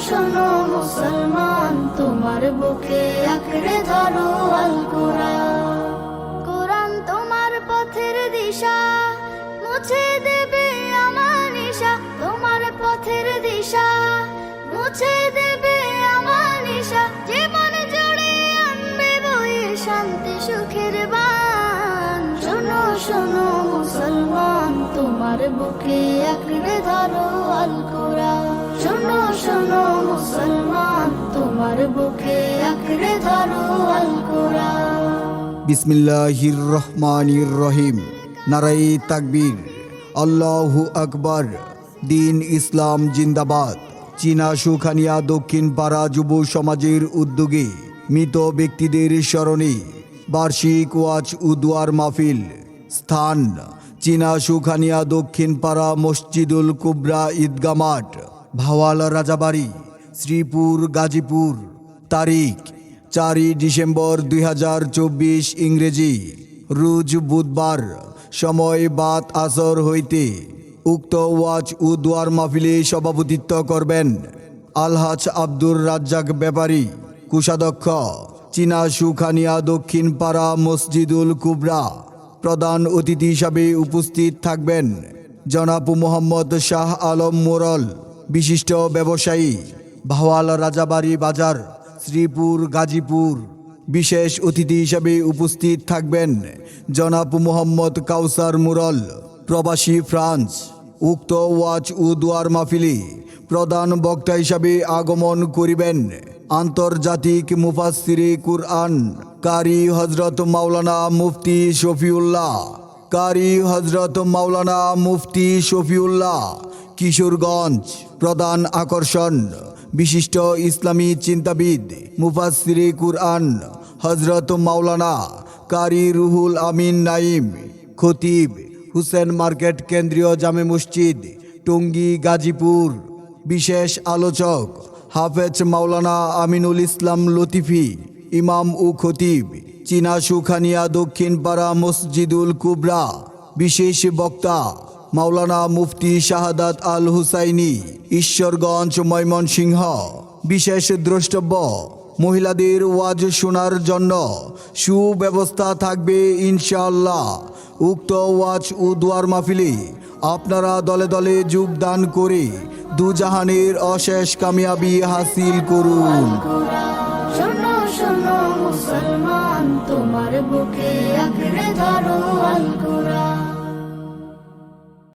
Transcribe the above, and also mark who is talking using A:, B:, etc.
A: শোনো মুসলমান, তোমার বুকে আঁকড়ে ধরো আল কোরআন। কোরআন তোমার পথের দিশা, মুছে দেবে আমার নিশা। তোমার পথের দিশা, মুছে দেবে আমার নিশা। জীবন জুড়ে আনবে বয়ে শান্তি সুখের বান। শোনো শোনো মুসলমান, তোমার বুকে আঁকড়ে ধরো আল কোরআন। শোনো শোনো মুসলমান, তোমার বুকে আঁকড়ে ধরো আল কোরআন।
B: বিসমিল্লাহির রহমানির রহিম। নারায়ে তাকবীর, আল্লাহু আকবার। দিন ইসলাম জিন্দাবাদ। চীনা সুখানিয়া দক্ষিণ পাড়া যুব সমাজের উদ্যোগে মৃত ব্যক্তিদের স্মরণে বার্ষিক ওয়াজ ও দুয়ার মাহফিল। স্থান চীনা সুখানিয়া দক্ষিণ পাড়া মসজিদুল কুবরা ঈদগাহ মাঠ, ভাওয়াল রাজাবাড়ি, শ্রীপুর, গাজীপুর। তারিখ 4 ডিসেম্বর 2024 ইংরেজি, রোজ বুধবার। সময় বাদ আসর হইতে। উক্ত ওয়াজ ও দুয়ার মাহফিলে সভাপতিত্ব করবেন আলহাজ আব্দুর রাজ্জাক ব্যাপারী, কোষাধ্যক্ষ, চীনা সুখানিয়া দক্ষিণ পাড়া মসজিদুল কুবরা। প্রধান অতিথি হিসাবে উপস্থিত থাকবেন জনাব মোহাম্মদ শাহ আলম মোরল, বিশিষ্ট ব্যবসায়ী, ভাওয়াল রাজাবাড়ি বাজার, শ্রীপুর, গাজীপুর। বিশেষ অতিথি হিসাবে উপস্থিত থাকবেন জনাব মোহাম্মদ কাউসার মুরল, প্রবাসী ফ্রান্স। উক্ত ওয়াজ ও দুয়ার মাহফিলে প্রধান বক্তা হিসাবে আগমন করিবেন আন্তর্জাতিক মুফাসসিরে কুরআন কারি হযরত মাওলানা মুফতি শফিউল্লাহ। কারি হযরত মাওলানা মুফতি শফিউল্লাহ, কিশোরগঞ্জ। প্রধান আকর্ষণ বিশিষ্ট ইসলামী চিন্তাবিদ মুফাসসিরে কুরআন হযরত মাওলানা কারি রুহুল আমিন নাইম, খতিব, হুসেন মার্কেট কেন্দ্রীয় জামে মসজিদ, টঙ্গী, গাজীপুর। বিশেষ আলোচক হাফেজ মাওলানা আমিনুল ইসলাম লতিফি, ইমাম ও খতিব, চীনা সুখানিয়া দক্ষিণ পাড়া মসজিদুল কুবরা। বিশেষ বক্তা মাওলানা মুফতি শাহাদাত আল হুসাইনি, ঈশ্বরগঞ্জ, ময়মনসিংহ। বিশেষ দ্রষ্টব্য মহিলাদের ওয়াজ শোনার জন্য সুব্যবস্থা থাকবে ইনশাআল্লাহ। উক্ত ওয়াজ ও দুয়ার মাহফিলে আপনারা দলে দলে যোগদান করে দুজাহানের অশেষ কামিয়াবি হাসিল করুন।
A: শোনো শোনো মুসলমান, তোমার বুকে আঁকড়ে ধরো আল কোরআন।